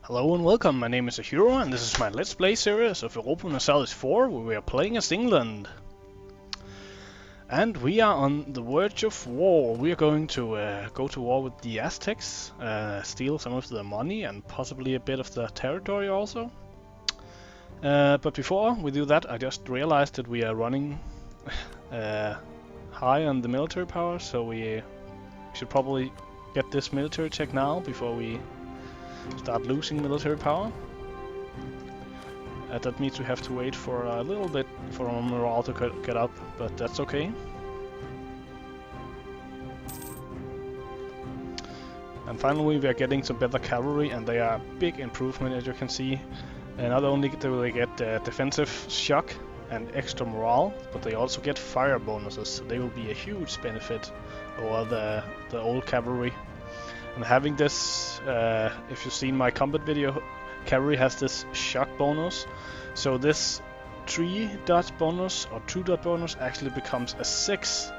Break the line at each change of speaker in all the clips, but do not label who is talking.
Hello and welcome, my name is Ahiro and this is my Let's Play series of Europa Universalis 4 where we are playing as England. And we are on the verge of war. We are going to go to war with the Aztecs, steal some of their money and possibly a bit of their territory also. But before we do that, I just realized that we are running high on the military power, so we should probably get this military tech now before we start losing military power. That means we have to wait for a little bit for our morale to get up, but that's okay. And finally we are getting some better cavalry, and they are a big improvement, as you can see. Not only do they get defensive shock and extra morale, but they also get fire bonuses, so they will be a huge benefit over the old cavalry. And having this, if you've seen my combat video, cavalry has this shock bonus. So this 3 dot bonus or 2 dot bonus actually becomes a 6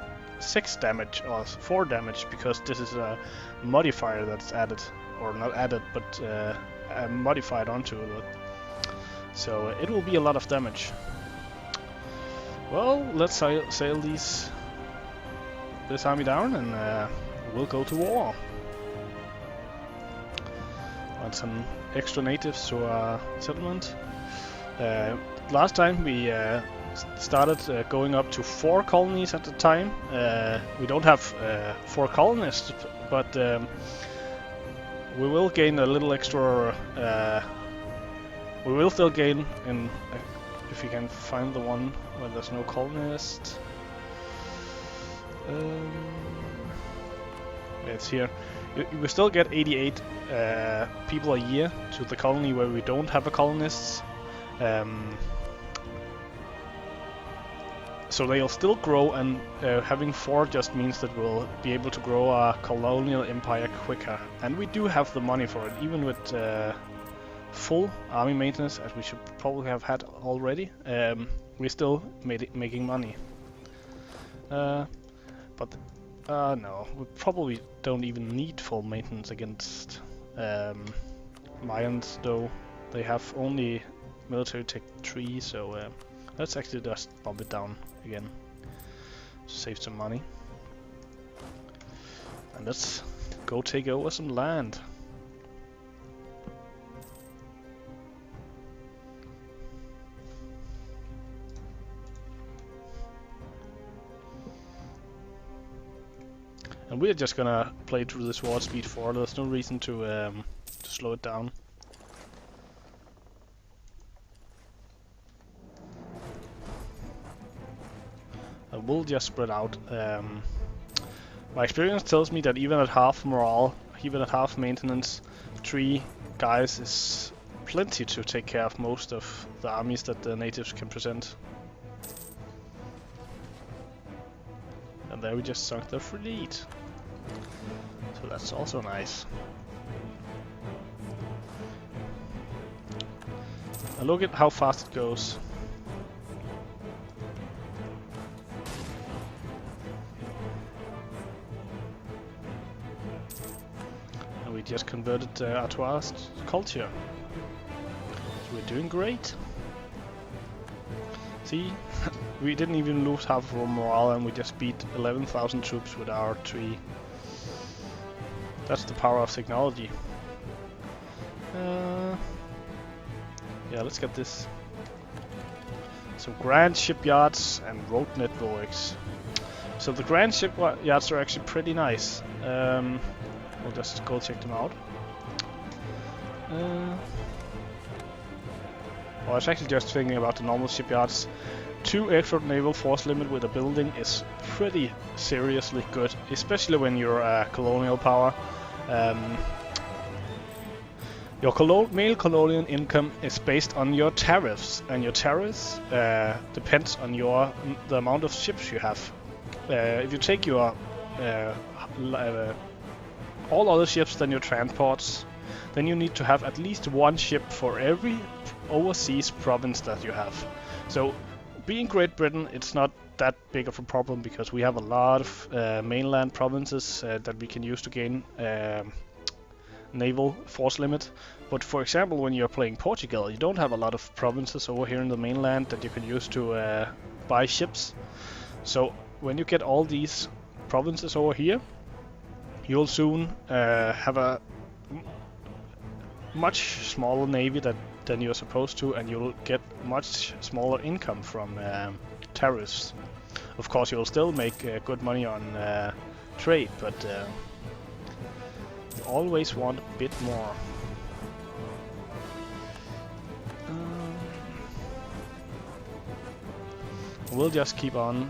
damage or 4 damage, because this is a modifier that's added, or not added, but modified onto it. So it will be a lot of damage. Well, let's sail this army down and we'll go to war. Want some extra natives to our settlement. Last time we started going up to 4 colonies at the time. We don't have 4 colonists, but we will gain a little extra. We will still gain in if we can find the one where there's no colonist. It's here. We still get 88 people a year to the colony where we don't have a colonists. So they'll still grow, and having 4 just means that we'll be able to grow our colonial empire quicker. And we do have the money for it, even with full army maintenance, as we should probably have had already. We're still making money. But no, we probably don't even need full maintenance against Mayans, though they have only military tech 3, so let's actually just bump it down again to save some money. And let's go take over some land. And we're just gonna play through this war at speed 4. There's no reason to slow it down. And we'll just spread out. My experience tells me that even at half morale, even at half maintenance, 3 guys is plenty to take care of most of the armies that the natives can present. And there we just sunk their fleet. So that's also nice. And look at how fast it goes. And we just converted Artois culture. So we're doing great. See? We didn't even lose half of our morale, and we just beat 11,000 troops with our 3. That's the power of technology. Yeah, let's get this. Some grand shipyards and road networks. So the grand shipyards are actually pretty nice. We'll just go check them out. I was actually just thinking about the normal shipyards. 2 extra naval force limit with a building is pretty seriously good, especially when you're a colonial power. Your main colonial income is based on your tariffs, and your tariffs depends on the amount of ships you have. If you take your all other ships than your transports, then you need to have at least 1 ship for every overseas province that you have. So being Great Britain, it's not that big of a problem, because we have a lot of mainland provinces that we can use to gain naval force limit. But for example, when you're playing Portugal, you don't have a lot of provinces over here in the mainland that you can use to buy ships. So when you get all these provinces over here, you'll soon have a much smaller navy than you're supposed to, and you'll get much smaller income from tariffs. Of course, you'll still make good money on trade, but you always want a bit more. We'll just keep on.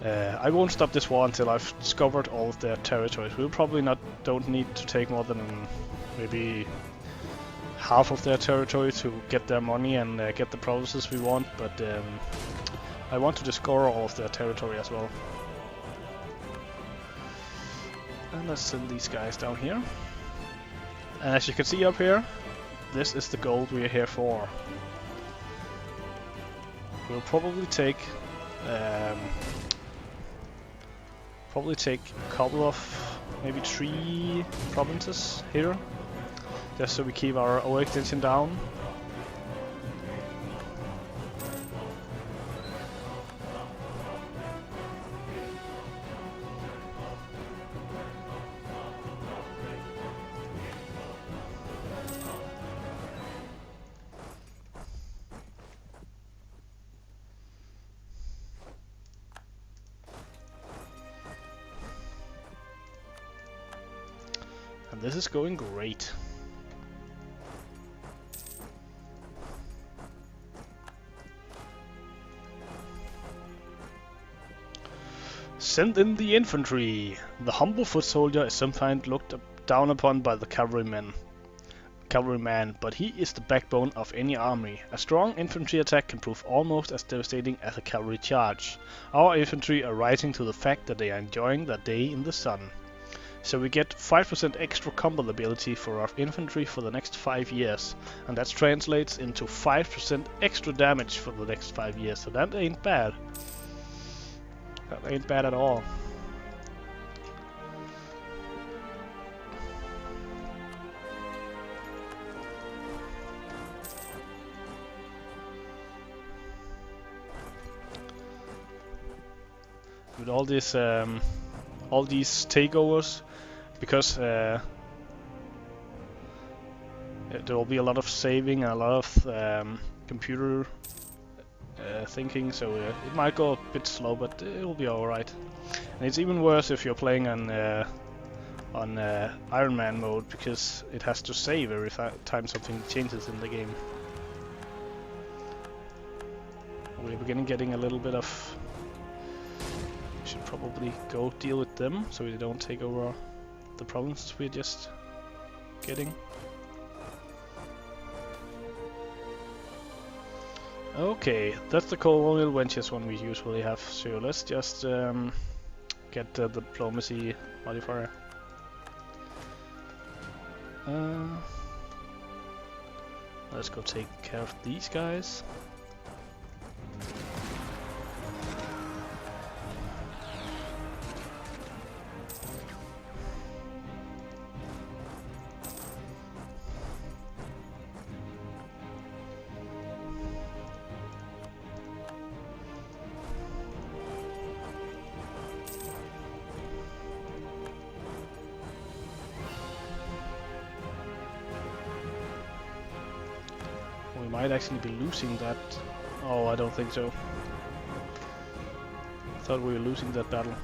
I won't stop this war until I've discovered all of their territories. We'll probably don't need to take more than maybe half of their territory to get their money and get the provinces we want, but I want to discover all of their territory as well. And let's send these guys down here. And as you can see up here, this is the gold we are here for. We'll probably take a couple of, maybe 3 provinces here, just so we keep our overextension down. And this is going great. Send in the infantry. The humble foot soldier is sometimes looked down upon by the cavalryman, but he is the backbone of any army. A strong infantry attack can prove almost as devastating as a cavalry charge. Our infantry are rising to the fact that they are enjoying their day in the sun. So we get 5% extra combat ability for our infantry for the next 5 years, and that translates into 5% extra damage for the next 5 years, so that ain't bad. That ain't bad at all. With all these takeovers, because there will be a lot of saving and a lot of computer thinking, so it might go a bit slow, but it'll be alright. And it's even worse if you're playing on Iron Man mode, because it has to save every time something changes in the game. We're beginning getting a little bit of... We should probably go deal with them, so we don't take over the provinces we're just getting. Okay, that's the colonial ventures one we usually have, so let's just get the diplomacy modifier. Let's go take care of these guys. Might actually be losing that. Oh, I don't think so. I thought we were losing that battle.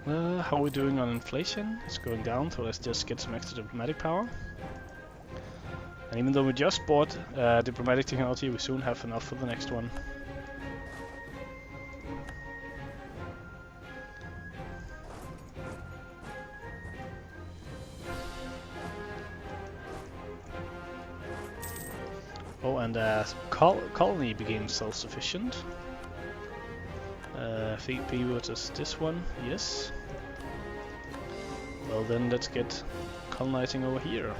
How are we doing on inflation? It's going down, so let's just get some extra diplomatic power. And even though we just bought diplomatic technology, we soon have enough for the next one. Oh, and colony became self-sufficient. VP versus this one, yes. Well then, let's get colonizing over here.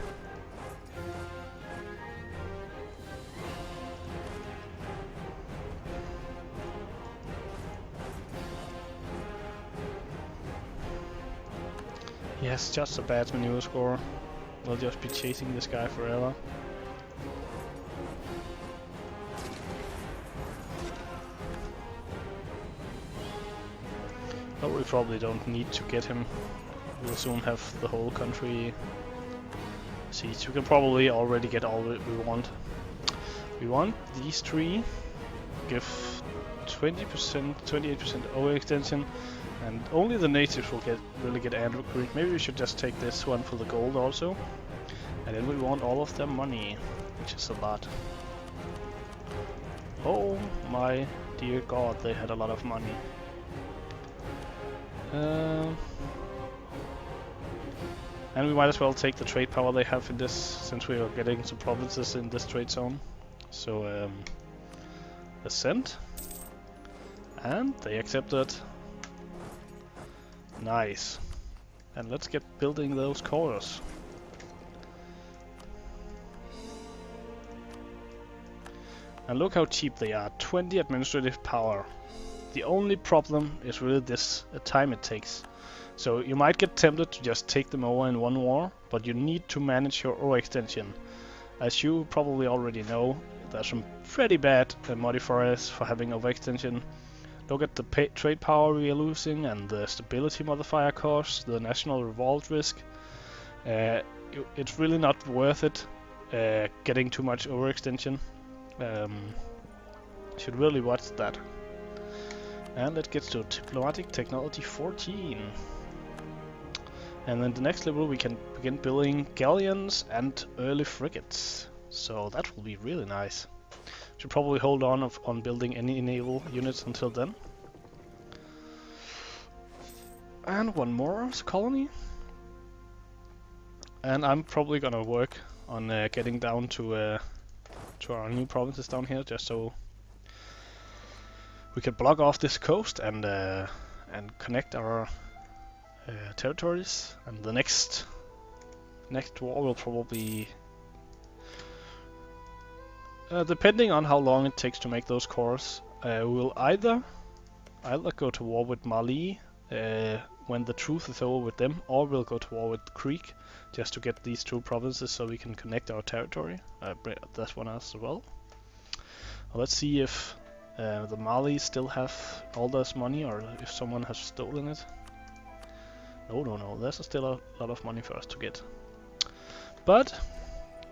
has just a bad maneuver score. We'll just be chasing this guy forever. But we probably don't need to get him. We'll soon have the whole country siege. We can probably already get all we want. We want these three. Give 20%, 28% overextension, and only the natives will really get angry. Maybe we should just take this one for the gold also. And then we want all of their money, which is a lot. Oh my dear god, they had a lot of money. And we might as well take the trade power they have in this, since we are getting some provinces in this trade zone. So, ascend. And they accepted. Nice. And let's get building those cores. And look how cheap they are. 20 administrative power. The only problem is really this time it takes. So you might get tempted to just take them over in one war, but you need to manage your overextension. As you probably already know, there's some pretty bad modifiers for having overextension. Look at the trade power we are losing and the stability modifier cost, the national revolt risk. It's really not worth it getting too much overextension. Should really watch that. And let's get to Diplomatic Technology 14. And then the next level we can begin building galleons and early frigates. So that will be really nice. Should probably hold on building any naval units until then. And one more colony. And I'm probably gonna work on getting down to our new provinces down here, just so we can block off this coast and connect our territories. And the next war will probably, depending on how long it takes to make those cores, we'll either go to war with Mali when the truce is over with them, or we'll go to war with Creek just to get these two provinces so we can connect our territory. That's one as well. Let's see if the Mali still have all this money, or if someone has stolen it. No, there's still a lot of money for us to get. But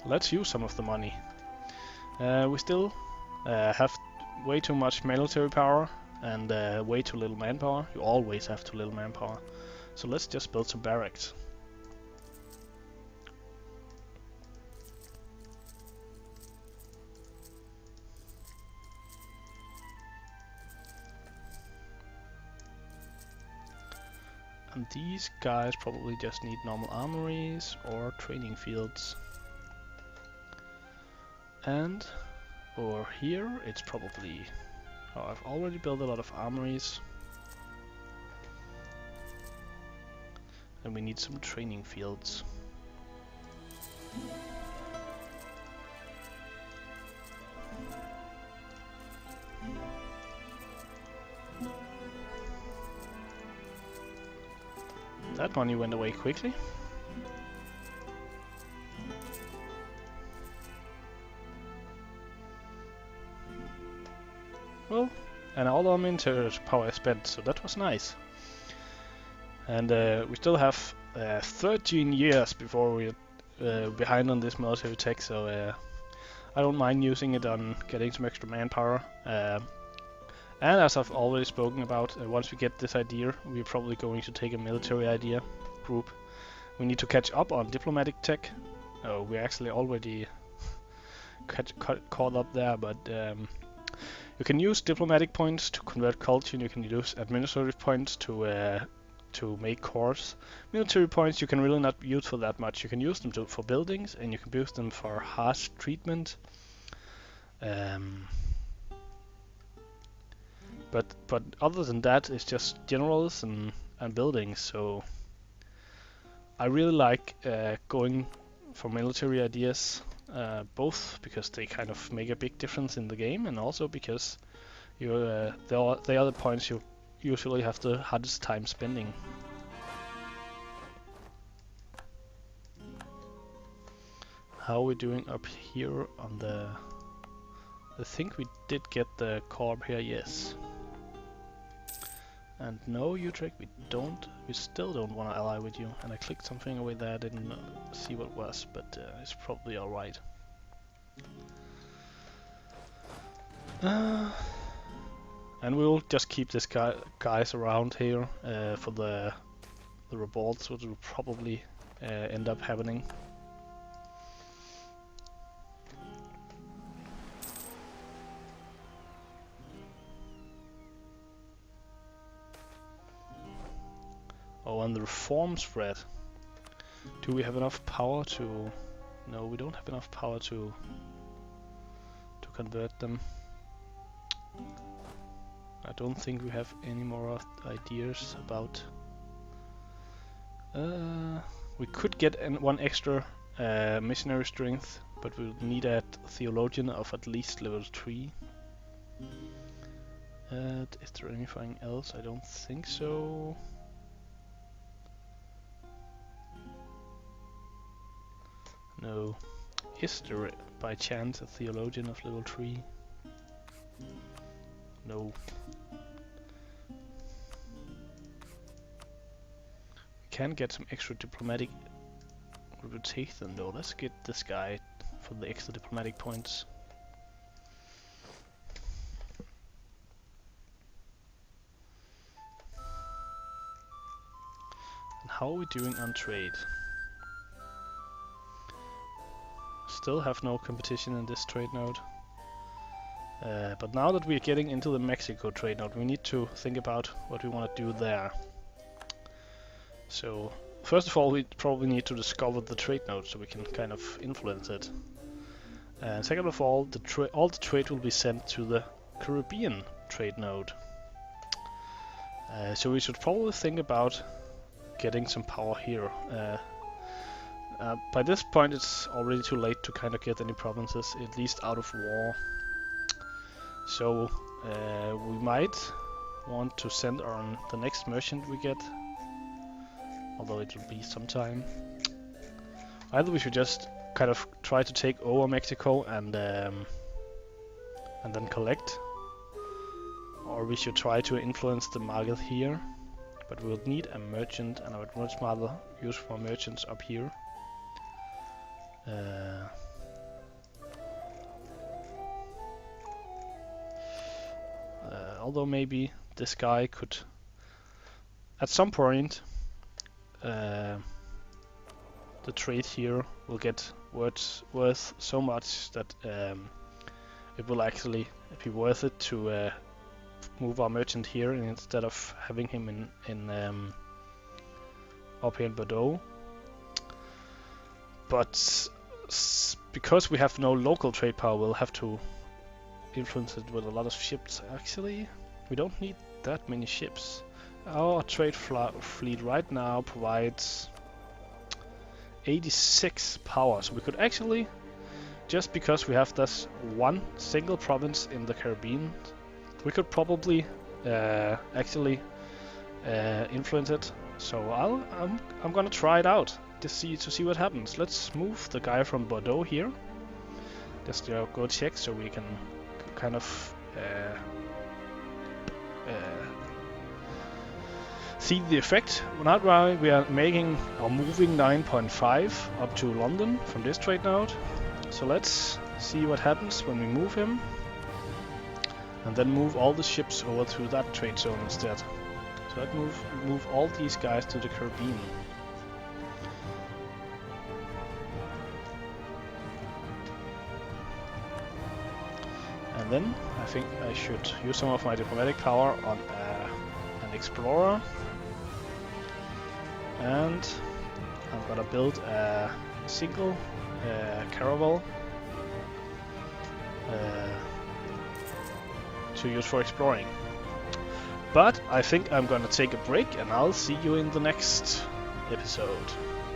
let's use some of the money. We still have way too much military power and way too little manpower. You always have too little manpower. So let's just build some barracks. And these guys probably just need normal armories or training fields. And over here it's probably... Oh, I've already built a lot of armories. And we need some training fields. That money went away quickly. Well, and all our military power is spent, so that was nice. And we still have 13 years before we're behind on this military tech, so I don't mind using it on getting some extra manpower. And as I've already spoken about, once we get this idea, we're probably going to take a military idea group. We need to catch up on diplomatic tech. Oh, we're actually already caught up there, but you can use diplomatic points to convert culture, and you can use administrative points to make cores. Military points you can really not use for that much. You can use them for buildings, and you can use them for harsh treatment. But other than that, it's just generals and buildings. So I really like going for military ideas, both because they kind of make a big difference in the game, and also because they are the points you usually have the hardest time spending. How are we doing up here on the... I think we did get the corp here, yes. And no, Utrecht, we still don't want to ally with you. And I clicked something away there, I didn't see what it was, but it's probably alright. And we'll just keep this guys around here for the revolts, which will probably end up happening. Oh, and the reform spread. Do we have enough power to... No, we don't have enough power to convert them. I don't think we have any more ideas about... we could get one extra missionary strength, but we'll need a theologian of at least level 3. Is there anything else? I don't think so. No. Is there by chance a theologian of level 3? No. We can get some extra diplomatic reputation though. Let's get this guy for the extra diplomatic points. And how are we doing on trade? Still have no competition in this trade node. But now that we're getting into the Mexico trade node, we need to think about what we want to do there. So, first of all, we probably need to discover the trade node so we can kind of influence it. And second of all, all the trade will be sent to the Caribbean trade node. So we should probably think about getting some power here. By this point it's already too late to kind of get any provinces, at least out of war. So we might want to send on the next merchant we get, although it will be some time. Either we should just kind of try to take over Mexico and then collect, or we should try to influence the market here. But we'll need a merchant, and I would much rather use more merchants up here. Although maybe this guy could, at some point, the trade here will get worth so much that it will actually be worth it to move our merchant here instead of having him in up here in Bordeaux. But because we have no local trade power, we'll have to influence it with a lot of ships. Actually, we don't need that many ships. Our trade fleet right now provides 86 power, so we could actually, just because we have this one single province in the Caribbean, we could probably actually influence it. So I'm gonna try it out to see what happens. Let's move the guy from Bordeaux here. Just go check so we can kind of see the effect. Not right, we are making or moving 9.5 up to London from this trade node. So let's see what happens when we move him, and then move all the ships over to that trade zone instead. So let's move all these guys to the Caribbean. And then I think I should use some of my diplomatic power on an explorer. And I'm gonna build a single caravel to use for exploring. But I think I'm gonna take a break, and I'll see you in the next episode.